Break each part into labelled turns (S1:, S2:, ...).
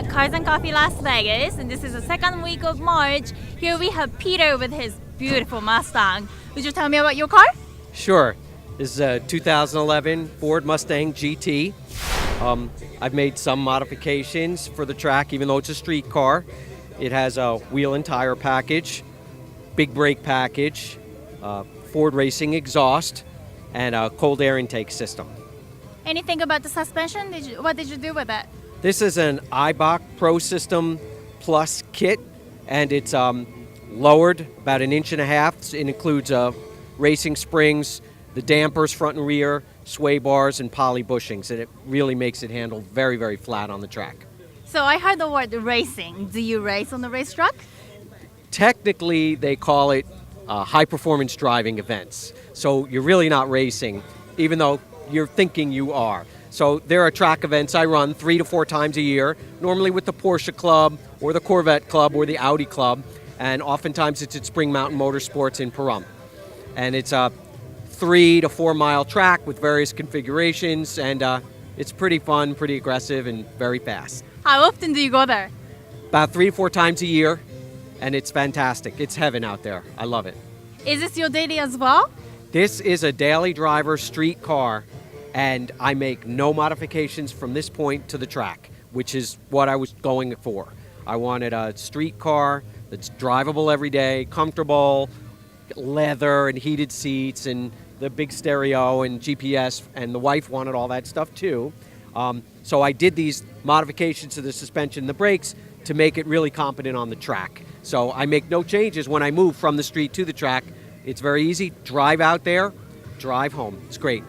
S1: Cars and Coffee Las Vegas, and this is the second week of March. Here we have Peter with his beautiful Mustang. Would you tell me about your car?
S2: Sure. This is a 2011 Ford Mustang GT. I've made some modifications for the track, even though it's a street car. It has a wheel and tire package, big brake package, Ford Racing exhaust, and a cold air intake system.
S1: Anything about the suspension? What did you do with it?
S2: This is an IBOC Pro System Plus kit, and it's lowered about 1.5 inches. It includes racing springs, the dampers front and rear, sway bars, and poly bushings, and it really makes it handle very, very flat on the track.
S1: So I heard the word racing. Do you race on the racetrack?
S2: Technically, they call it high-performance driving events. So you're really not racing, even though you're thinking you are. So there are track events I run 3 to 4 times a year, normally with the Porsche Club or the Corvette Club or the Audi Club, and oftentimes it's at Spring Mountain Motorsports in Pahrump. And it's a 3 to 4 mile track with various configurations, and it's pretty fun, pretty aggressive, and very fast.
S1: How often do you go there?
S2: About 3 to 4 times a year, and it's fantastic. It's heaven out there. I love it.
S1: Is this your daily as well?
S2: This is a daily driver street car, and I make no modifications from this point to the track, which is what I was going for. I wanted a street car that's drivable every day, comfortable, leather and heated seats and the big stereo and GPS, and the wife wanted all that stuff too. So I did these modifications to the suspension and the brakes to make it really competent on the track. So I make no changes when I move from the street to the track. It's very easy. Drive out there, drive home. It's great.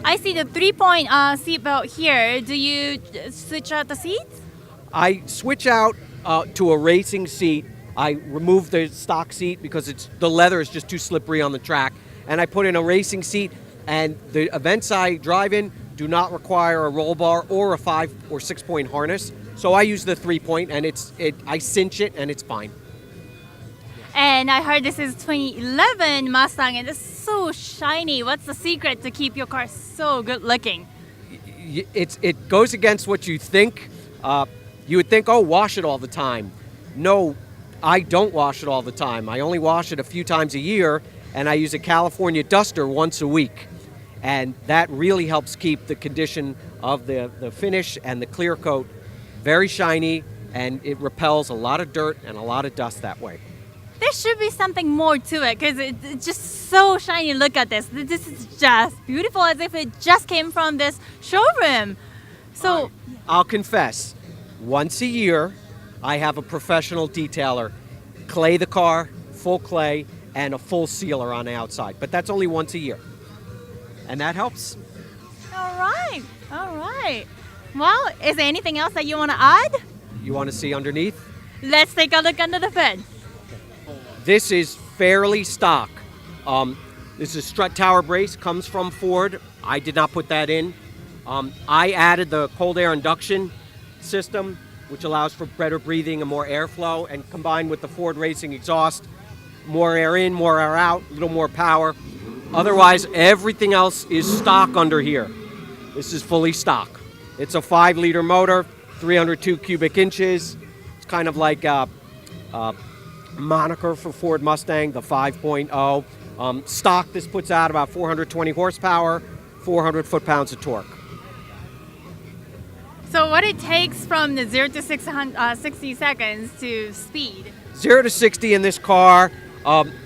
S1: I see the 3-point seatbelt here. Do you switch out the seats?
S2: I switch out to a racing seat. I remove the stock seat because the leather is just too slippery on the track. And I put in a racing seat, and the events I drive in do not require a roll bar or a 5 or 6 point harness. So I use the 3-point, and I cinch it, and it's fine.
S1: And I heard this is 2011 Mustang, and it's so shiny. What's the secret to keep your car so good looking?
S2: It goes against what you think. You would think, oh, wash it all the time. No, I don't wash it all the time. I only wash it a few times a year, and I use a California duster once a week. And that really helps keep the condition of the finish and the clear coat very shiny, and it repels a lot of dirt and a lot of dust that way.
S1: There should be something more to it because it's just so shiny. Look at this. This is just beautiful, as if it just came from this showroom. So
S2: I'll confess, once a year, I have a professional detailer clay the car, full clay, and a full sealer on the outside. But that's only once a year. And that helps.
S1: All right. All right. Well, is there anything else that you want to add?
S2: You want to see underneath?
S1: Let's take a look under the hood.
S2: This is fairly stock. This is strut tower brace, comes from Ford. I did not put that in. I added the cold air induction system, which allows for better breathing and more airflow, and combined with the Ford Racing exhaust, more air in, more air out, a little more power. Otherwise, everything else is stock under here. This is fully stock. It's a 5-liter motor, 302 cubic inches. It's kind of like a moniker for Ford Mustang, the 5.0. Stock, this puts out about 420 horsepower, 400 foot-pounds of torque.
S1: So what it takes from the 0 to 60 seconds to speed?
S2: 0 to 60 in this car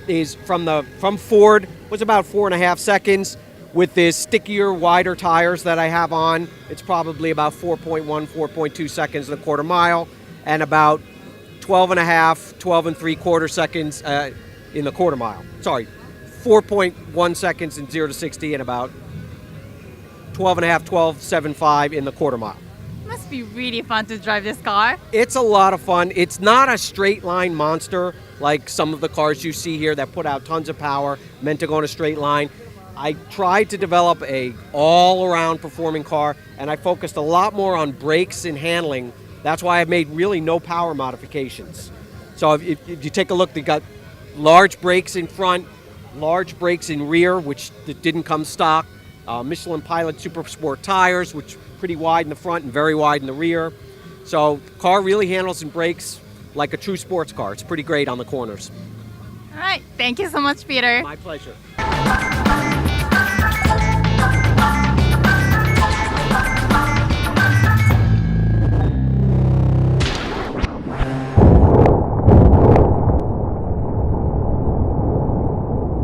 S2: is from Ford was about 4.5 seconds. With this stickier, wider tires that I have on, it's probably about 4.1, 4.2 seconds in a quarter mile, and about 12 and 3/4 seconds in the quarter mile. Sorry, 4.1 seconds in 0 to 60 and about 12.5 in the quarter mile.
S1: Must be really fun to drive this car.
S2: It's a lot of fun. It's not a straight line monster like some of the cars you see here that put out tons of power, meant to go in a straight line. I tried to develop a all-around performing car, and I focused a lot more on brakes and handling. That's why I've made really no power modifications. So if you take a look, they got large brakes in front, large brakes in rear, which didn't come stock. Michelin Pilot Super Sport tires, which are pretty wide in the front and very wide in the rear. So the car really handles and brakes like a true sports car. It's pretty great on the corners.
S1: All right. Thank you so much, Peter.
S2: My pleasure.